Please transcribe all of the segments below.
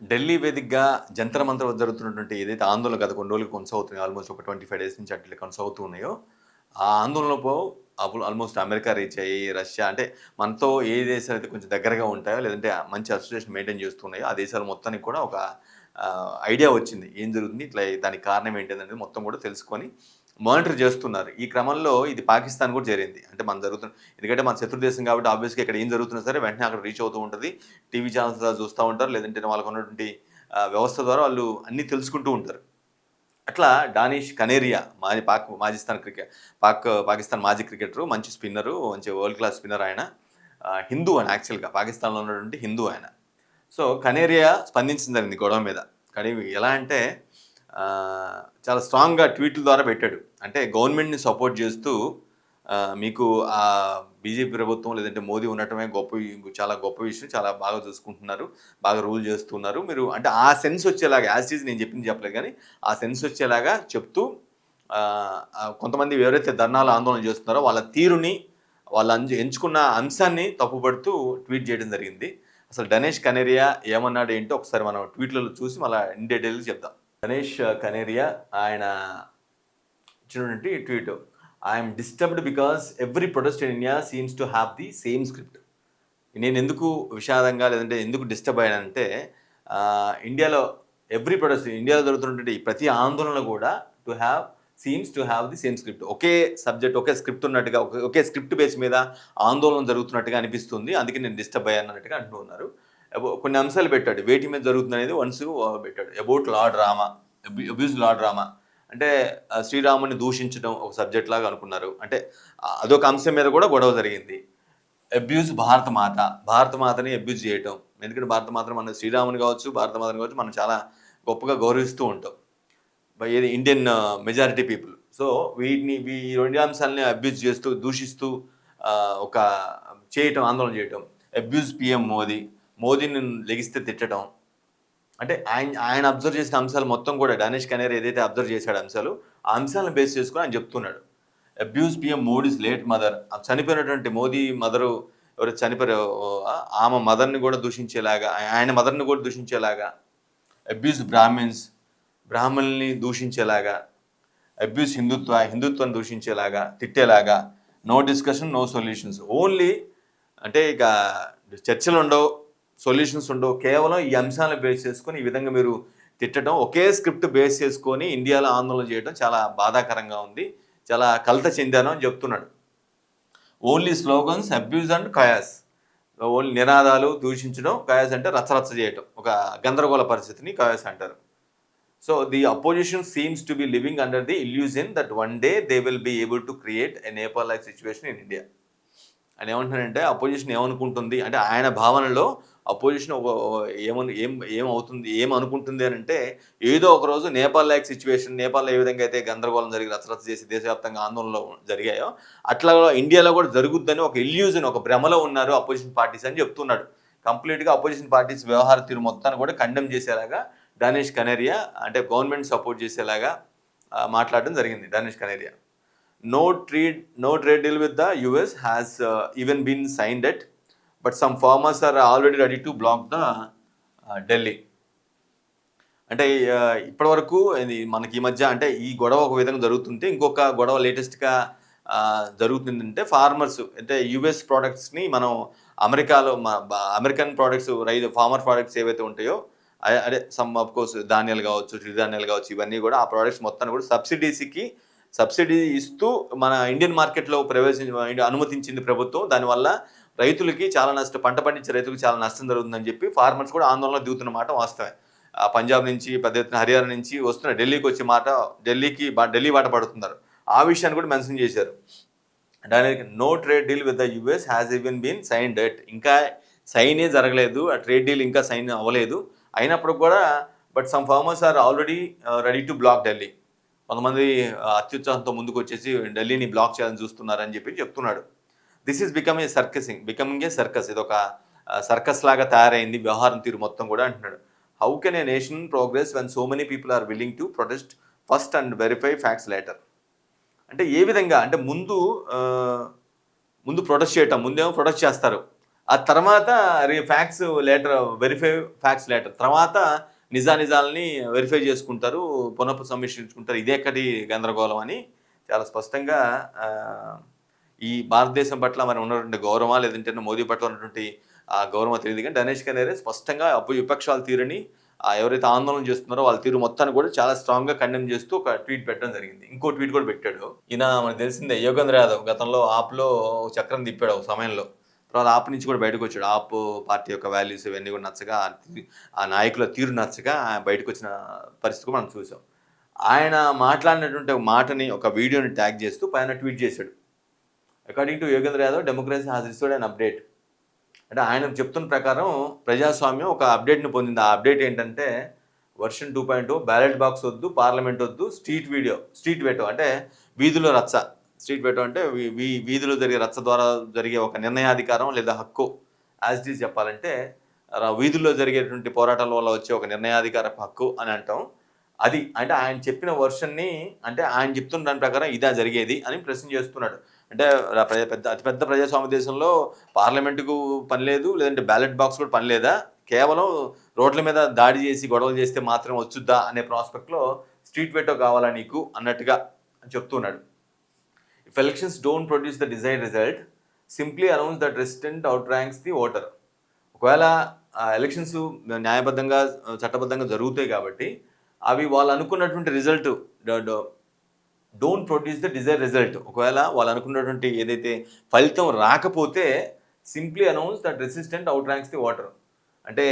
ఢిల్లీ వేదికగా జంతర్ మంతర్ వద్ద జరుగుతున్నటువంటి ఏదైతే ఆందోళన గత కొన్ని రోజులు కొనసాగుతున్నాయో, ఆల్మోస్ట్ ఒక 25 డేస్ నుంచి అట్లా కొనసాగుతూ ఉన్నాయో, ఆ ఆందోళనలో అప్పుడు ఆల్మోస్ట్ అమెరికా రీచ్ అయ్యి, రష్యా అంటే మనతో ఏ దేశాలైతే కొంచెం దగ్గరగా ఉంటాయో, లేదంటే మంచి అసోసియేషన్ మెయింటైన్ చేస్తున్నాయో, ఆ దేశాల మొత్తానికి కూడా ఒక ఐడియా వచ్చింది. ఏం జరుగుతుంది? ఇట్లా దానికి కారణం ఏంటనేది మొత్తం కూడా తెలుసుకొని మానిటర్ చేస్తున్నారు. ఈ క్రమంలో ఇది పాకిస్తాన్ కూడా చేరింది. అంటే మన జరుగుతున్న ఎందుకంటే మన శత్రు దేశం కాబట్టి ఆబ్వియస్‌గా ఇక్కడ ఏం జరుగుతున్నా సరే వెంటనే అక్కడ రీచ్ అవుతూ ఉంటది. టీవీ ఛానెల్స్ ద్వారా చూస్తా ఉంటారు. లేదంటే వాళ్ళకున్నటువంటి వ్యవస్థ ద్వారా వాళ్ళు అన్నీ తెలుసుకుంటూ ఉంటారు. అట్లా డానిష్ కనేరియా పాకిస్తాన్ మాజీ క్రికెటరు, మంచి స్పిన్నరు, మంచి వరల్డ్ క్లాస్ స్పిన్నర్ ఆయన. హిందూ ఆయన యాక్చువల్‌గా పాకిస్తాన్‌లో ఉన్నటువంటి హిందూ ఆయన. సో, కనేరియా స్పందించిందండి గొడవ మీద. కానీ ఎలా అంటే చాలా స్ట్రాంగ్‌గా ట్వీట్‌ల ద్వారా పెట్టాడు. అంటే గవర్నమెంట్‌ని సపోర్ట్ చేస్తూ మీకు బీజేపీ ప్రభుత్వం లేదంటే మోదీ ఉండటమే చాలా గొప్ప విషయం. చాలా బాగా చూసుకుంటున్నారు. బాగా రూల్ చేస్తున్నారు. మీరు అంటే ఆ సెన్స్ వచ్చేలాగా యాజ్ ఇట్ ఈజ్ నేను చెప్పింది చెప్పలేదు గానీ, ఆ సెన్స్ వచ్చేలాగా చెప్తూ కొంతమంది ఎవరైతే ధర్నాలు, ఆందోళన చేస్తున్నారో వాళ్ళ తీరుని, వాళ్ళు ఎంచుకున్న అంశాన్ని తప్పుపడుతూ ట్వీట్ చేయడం జరిగింది. అసలు డనేష్ కనేరియా ఏమన్నాడు ఏంటో ఒకసారి మనం ట్వీట్‌లలో చూసి మళ్ళా ఇన్ డీటెయిల్‌గా చెప్దాం. డనేష్ కనేరియా ఆయన ఇచ్చినటువంటి tweet. I'm disturbed because every protest in India seems to have the same script. నేను ఎందుకు విషాదంగా లేదంటే ఎందుకు డిస్టర్బ్ అయ్యానంటే ఇండియాలో ఇండియాలో జరుగుతున్నటువంటి ప్రతి ఆందోళన కూడా seems to have the same script. Okay subject, okay script ఉన్నట్టుగా, ఒకే స్క్రిప్ట్ బేస్ మీద ఆందోళన జరుగుతున్నట్టుగా అనిపిస్తుంది. అందుకే నేను డిస్టర్బ్ అయ్యాను అన్నట్టుగా అంటూ ఉన్నారు. కొన్ని అంశాలు పెట్టాడు. వేటి మీద జరుగుతుంది అనేది పెట్టాడు. About law drama, abuse law drama. అంటే శ్రీరాముని దూషించడం ఒక సబ్జెక్ట్ లాగా అనుకున్నారు. అంటే అదొక అంశం మీద కూడా గొడవ జరిగింది. అబ్యూజ్ భారతమాతని అబ్యూజ్ చేయటం. ఎందుకంటే భారతమాతను మన శ్రీరాముని కావచ్చు, భారతమాతని కావచ్చు మనం చాలా గొప్పగా గౌరవిస్తూ ఉంటాం. ఏది ఇండియన్ మెజారిటీ పీపుల్. సో ఈ 2 అంశాలని అబ్యూజ్ చేస్తూ, దూషిస్తూ ఒక చేయటం, ఆందోళన చేయటం. అబ్యూజ్ పీఎం మోదీని లెగిస్తే తిట్టడం. అంటే ఆయన అబ్జర్వ్ చేసిన అంశాలు మొత్తం కూడా డానిష్ కనేర్ ఏదైతే అబ్జర్వ్ చేశాడో అంశాలు, ఆ అంశాలను బేస్ చేసుకొని ఆయన చెప్తున్నాడు. Abuse PM Modi's late mother. చనిపోయినటువంటి మోదీ మదరు ఎవరైతే చనిపోయారో ఆమె మదర్‌ని కూడా దూషించేలాగా, ఆయన మదర్‌ని కూడా దూషించేలాగా. అబ్యూజ్ బ్రాహ్మణుల్ని దూషించేలాగా. అబ్యూజ్ హిందుత్వాన్ని దూషించేలాగా, తిట్టేలాగా. No discussion, no solutions. Only అంటే ఇక చర్చలు ఉండవు, సొల్యూషన్స్ ఉండవు. కేవలం ఈ అంశాలను బేస్ చేసుకొని ఈ విధంగా మీరు తిట్టడం, ఒకే స్క్రిప్ట్ బేస్ చేసుకొని ఇండియాలో ఆందోళన చేయడం చాలా బాధాకరంగా ఉంది. చాలా కలత చెందాను అని చెప్తున్నాడు. Only slogans, abuse and chaos. Only నినాదాలు, దూషించడం, కయాస్ అంటే రచ్చరచ్చ చేయటం. ఒక గందరగోళ పరిస్థితిని కయాస్ అంటారు. So the opposition seems to be living under the illusion that one day they will be able to create a Nepal like situation in India. ఆయన ఏమంటున్నాడంటే అపోజిషన్ ఏమనుకుంటుంది అంటే ఆయన భావనలో అపోజిషన్ ఏమనుకుంటుంది అని అంటే ఏదో ఒక రోజు నేపాల్ లైక్ సిచ్యువేషన్, నేపాల్లో ఏ విధంగా అయితే గందరగోళం జరిగి రచ్చరచ్చ చేసి దేశవ్యాప్తంగా ఆందోళనలు జరిగాయో అట్లా ఇండియాలో కూడా జరుగుద్దని ఒక ఇల్యూజన్, ఒక భ్రమలో ఉన్నారు అపోజిషన్ పార్టీస్ అని చెప్తున్నాడు. కంప్లీట్గా అపోజిషన్ పార్టీస్ వ్యవహార తీరు మొత్తాన్ని కూడా కండెమ్ చేసేలాగా డానిష్ కనేరియా అంటే గవర్నమెంట్ సపోర్ట్ చేసేలాగా మాట్లాడడం జరిగింది Danish Kaneria. No trade deal with the US has even been signed yet, but some farmers are already ready to block the Delhi. అంటే ఇప్పటివరకు మనకి ఈ మధ్య అంటే ఈ గొడవ ఒక విధంగా జరుగుతుంటే ఇంకొక గొడవ లేటెస్ట్గా జరుగుతుందంటే ఫార్మర్స్ అంటే యుఎస్ ప్రోడక్ట్స్ని మనం అమెరికాలో అమెరికన్ ప్రోడక్ట్స్ ఫార్మర్ ప్రోడక్ట్స్ ఏవైతే ఉంటాయో అదే సమ్ ఆఫ్ కోర్స్ ధాన్యాలు కావచ్చు, చిరుధాన్యాలు కావచ్చు, ఇవన్నీ కూడా ఆ ప్రోడక్ట్స్ మొత్తాన్ని కూడా సబ్సిడీ ఇస్తూ మన ఇండియన్ మార్కెట్లో అనుమతించింది ప్రభుత్వం. దానివల్ల రైతులకి పంట పండించే రైతులకు చాలా నష్టం జరుగుతుందని చెప్పి ఫార్మర్స్ కూడా ఆందోళన దిగుతున్న మాట వాస్తవమే. పంజాబ్ నుంచి పెద్ద ఎత్తున హర్యానా నుంచి వస్తున్న ఢిల్లీకి వచ్చే ఢిల్లీ బాట పడుతున్నారు. ఆ విషయాన్ని కూడా మెన్షన్ చేశారు. దానికి no trade deal with the US has even been signed yet. ఇంకా సైనే జరగలేదు, ఆ ట్రేడ్ డీల్ ఇంకా సైన్ అవ్వలేదు. అయినప్పుడు కూడా but some farmers are already ready to block Delhi. కొంతమంది అత్యుత్సాహంతో ముందుకు వచ్చేసి ఢిల్లీని బ్లాక్ చేయాలని చూస్తున్నారని చెప్పి చెప్తున్నాడు. This is becoming a circus. ఇది ఒక సర్కస్ లాగా తయారైంది వ్యవహారం తీరు మొత్తం కూడా అంటున్నాడు. How can a nation progress when so many people are willing to protest first and verify facts later. అంటే ఏ విధంగా అంటే ముందు ప్రొటెస్ట్ చేయటం, ముందేమో ప్రొటెస్ట్ చేస్తారు, ఆ తర్వాత facts later verify facts later తర్వాత నిజానిజాలని వెరిఫై చేసుకుంటారు, పునఃసమీక్షించుకుంటారు. ఇదెక్కడి గందరగోళం అని చాలా స్పష్టంగా ఈ భారతదేశం పట్ల మరి ఉన్నటువంటి గౌరవమా లేదంటే మోదీ పట్ల ఉన్నటువంటి ఆ గౌరవం తెలియదు కానీ డనేష్ కనేరే స్పష్టంగా విపక్షాల తీరుని ఎవరైతే ఆందోళన చేస్తున్నారో వాళ్ళ తీరు మొత్తాన్ని కూడా చాలా స్ట్రాంగ్గా కండెమ్ చేస్తూ ఒక ట్వీట్ పెట్టడం జరిగింది. ఇంకో ట్వీట్ కూడా పెట్టాడు. ఈయన మనకు తెలిసిందే యోగేంద్ర యాదవ్ గతంలో ఆప్లో చక్రం తిప్పాడు ఒక సమయంలో. తర్వాత ఆప్ నుంచి కూడా బయటకు వచ్చాడు. ఆప్ పార్టీ యొక్క వాల్యూస్ ఇవన్నీ కూడా నచ్చక ఆ నాయకుల తీరు నచ్చక బయటకు వచ్చిన పరిస్థితి మనం చూసాం. ఆయన మాట్లాడినటువంటి ఒక మాటని ఒక వీడియోని ట్యాగ్ చేస్తూ పైన ట్వీట్ చేశాడు. According to Yogendra Yadav democracy has received an update. అంటే ఆయన చెప్తున్న ప్రకారం ప్రజాస్వామ్యం ఒక అప్డేట్ని పొందింది. ఆ అప్డేట్ ఏంటంటే వర్షన్ 2.0 బ్యాలెట్ బాక్స్ వద్దు, పార్లమెంట్ వద్దు, స్ట్రీట్ వెటో అంటే వీధిలో రచ్చ. స్ట్రీట్ వెటో అంటే వీధిలో జరిగే రచ్చ ద్వారా జరిగే ఒక నిర్ణయాధికారం లేదా హక్కు. యాజ్ ఇట్ ఈజ్ చెప్పాలంటే వీధుల్లో జరిగేటువంటి పోరాటాల వల్ల వచ్చే ఒక నిర్ణయాధికార హక్కు అని అంటాం. అది అంటే ఆయన చెప్పిన వర్షన్ని అంటే ఆయన చెప్తున్న దాని ప్రకారం ఇదా జరిగేది అని ప్రశ్న చేస్తున్నాడు. అంటే అతిపెద్ద ప్రజాస్వామ్య దేశంలో పార్లమెంటుకు పని లేదు, లేదంటే బ్యాలెట్ బాక్స్ కూడా పని లేదా, కేవలం రోడ్ల మీద దాడి చేసి గొడవలు చేస్తే మాత్రం వచ్చుద్దా అనే ప్రాస్పెక్ట్లో స్ట్రీట్ వెటో కావాలా నీకు అన్నట్టుగా చెప్తున్నాడు. If elections don't produce the desired result simply announce that resident out ranks the voter. ఒకవేళ ఎలక్షన్స్ న్యాయబద్ధంగా చట్టబద్ధంగా జరుగుతాయి కాబట్టి అవి వాళ్ళు అనుకున్నటువంటి result don't produce the desire result. ఒకవేళ వాళ్ళు అనుకున్నటువంటి ఏదైతే ఫలితం రాకపోతే simply announce that resistant out ranks the voter. అంటే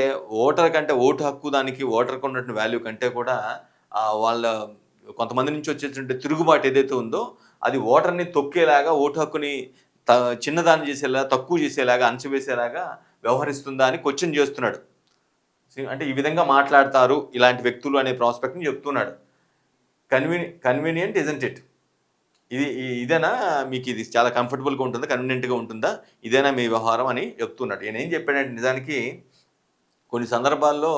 ఓటర్ కంటే ఓటు హక్కు దానికి ఓటర్కి ఉన్నటువంటి వాల్యూ కంటే కూడా వాళ్ళ కొంతమంది నుంచి వచ్చేటువంటి తిరుగుబాటు ఏదైతే ఉందో అది ఓటర్ని తొక్కేలాగా, ఓటు హక్కుని చిన్నదాన్ని చేసేలాగా, తక్కువ చేసేలాగా, అంచవేసేలాగా వ్యవహరిస్తుందా అని క్వశ్చన్ చేస్తున్నాడు. అంటే ఈ విధంగా మాట్లాడతారు ఇలాంటి వ్యక్తులు అనే ప్రాస్పెక్ట్ని చెప్తున్నాడు. Convenient isn't it. ఇదేనా మీకు, ఇది చాలా కంఫర్టబుల్గా ఉంటుందా, కన్వీనియంట్గా ఉంటుందా, ఇదేనా మీ వ్యవహారం అని చెప్తున్నాడు. ఈయన ఏం చెప్పాడంటే నిజానికి కొన్ని సందర్భాల్లో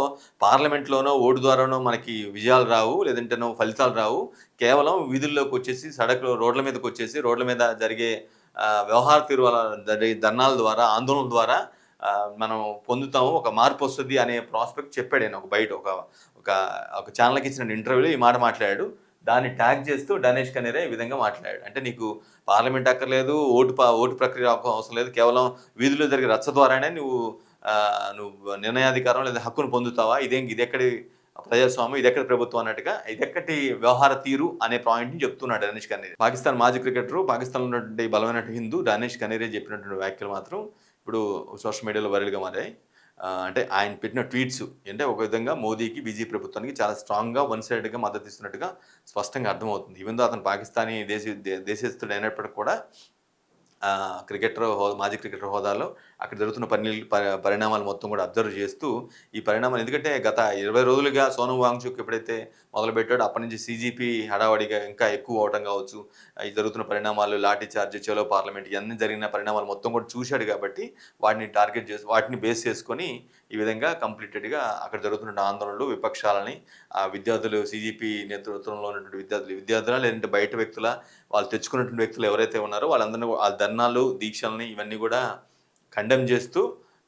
పార్లమెంట్లోనో ఓటు ద్వారానో మనకి విజయాలు రావు, లేదంటేనో ఫలితాలు రావు. కేవలం వీధుల్లోకి వచ్చేసి రోడ్ల మీదకి వచ్చేసి రోడ్ల మీద జరిగే వ్యవహార తీరు జరిగే ధర్నాల ద్వారా, ఆందోళన ద్వారా మనం పొందుతాము, ఒక మార్పు వస్తుంది అనే ప్రాస్పెక్ట్ చెప్పాడు ఆయన బయట ఒక ఛానల్కి ఇచ్చిన ఇంటర్వ్యూలో ఈ మాట మాట్లాడాడు. దాన్ని ట్యాగ్ చేస్తూ డనేష్ కనేరే ఈ విధంగా మాట్లాడాడు. అంటే నీకు పార్లమెంట్ అక్కర్లేదు, ఓటు ప్రక్రియ అవసరం లేదు, కేవలం వీధిలో జరిగే రచ్చ ద్వారానే నువ్వు నిర్ణయాధికారం లేదా హక్కును పొందుతావా, ఇదెక్కడి ప్రజాస్వామ్యం, ఇదెక్కడి ప్రభుత్వం అన్నట్టుగా ఇదెక్కటి వ్యవహార తీరు అనే పాయింట్ని చెప్తున్నాడు డనేష్ కనేరే. పాకిస్తాన్ మాజీ క్రికెటరు, పాకిస్తాన్లో ఉన్నటువంటి బలమైన హిందూ డనేష్ కనేరే చెప్పినటువంటి వ్యాఖ్యలు మాత్రం ఇప్పుడు సోషల్ మీడియాలో వైరల్గా మారాయి. అంటే ఆయన పెట్టిన ట్వీట్స్ అంటే ఒక విధంగా మోదీకి, బీజేపీ ప్రభుత్వానికి చాలా స్ట్రాంగ్గా వన్ సైడ్గా మద్దతు ఇస్తున్నట్టుగా స్పష్టంగా అర్థమవుతుంది. ఈవెన్ దో అతను పాకిస్తానీ దేశస్థుడు అయినప్పటికీ కూడా మాజీ క్రికెటర్ హోదాలో అక్కడ జరుగుతున్న పరిణామాలు మొత్తం కూడా అబ్జర్వ్ చేస్తూ ఈ పరిణామాలు, ఎందుకంటే గత 20 రోజులుగా సోనం వాంగ్చుక్ ఎప్పుడైతే మొదలుపెట్టాడో అప్పటి నుంచి సీజీపీ హడావడిగా ఇంకా ఎక్కువ అవటం కావచ్చు, ఈ జరుగుతున్న పరిణామాలు, లాఠీ చార్జ్, చలో పార్లమెంట్, ఇవన్నీ జరిగిన పరిణామాలు మొత్తం కూడా చూశాడు కాబట్టి వాటిని బేస్ చేసుకొని ఈ విధంగా కంప్లీటెడ్గా అక్కడ జరుగుతున్న ఆందోళనలు, విపక్షాలని, విద్యార్థులు, సీజీపీ నేతృత్వంలో ఉన్నటువంటి విద్యార్థుల లేదంటే బయట వ్యక్తుల, వాళ్ళు తెచ్చుకున్నటువంటి వ్యక్తులు ఎవరైతే ఉన్నారో వాళ్ళందరినీ ఆ ధర్నాలు, దీక్షల్ని ఇవన్నీ కూడా కండెమ్ చేస్తూ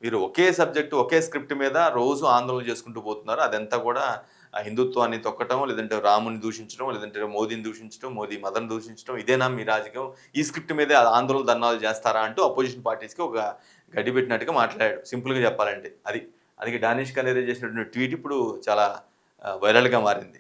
మీరు ఒకే సబ్జెక్టు, ఒకే స్క్రిప్ట్ మీద రోజు ఆందోళన చేసుకుంటూ పోతున్నారు. అదంతా కూడా హిందుత్వాన్ని తొక్కటం, లేదంటే రాముని దూషించడం, లేదంటే మోదీని దూషించడం, మోదీ మదర్ని దూషించడం, ఇదేనా మీ రాజకీయం, ఈ స్క్రిప్ట్ మీదే ఆందోళన ధర్నాలు చేస్తారా అంటూ అపోజిషన్ పార్టీస్కి ఒక గడ్డి పెట్టినట్టుగా మాట్లాడాడు. సింపుల్గా చెప్పాలంటే అది డనేష్ కనేరే చేసినటువంటి ట్వీట్ ఇప్పుడు చాలా వైరల్గా మారింది.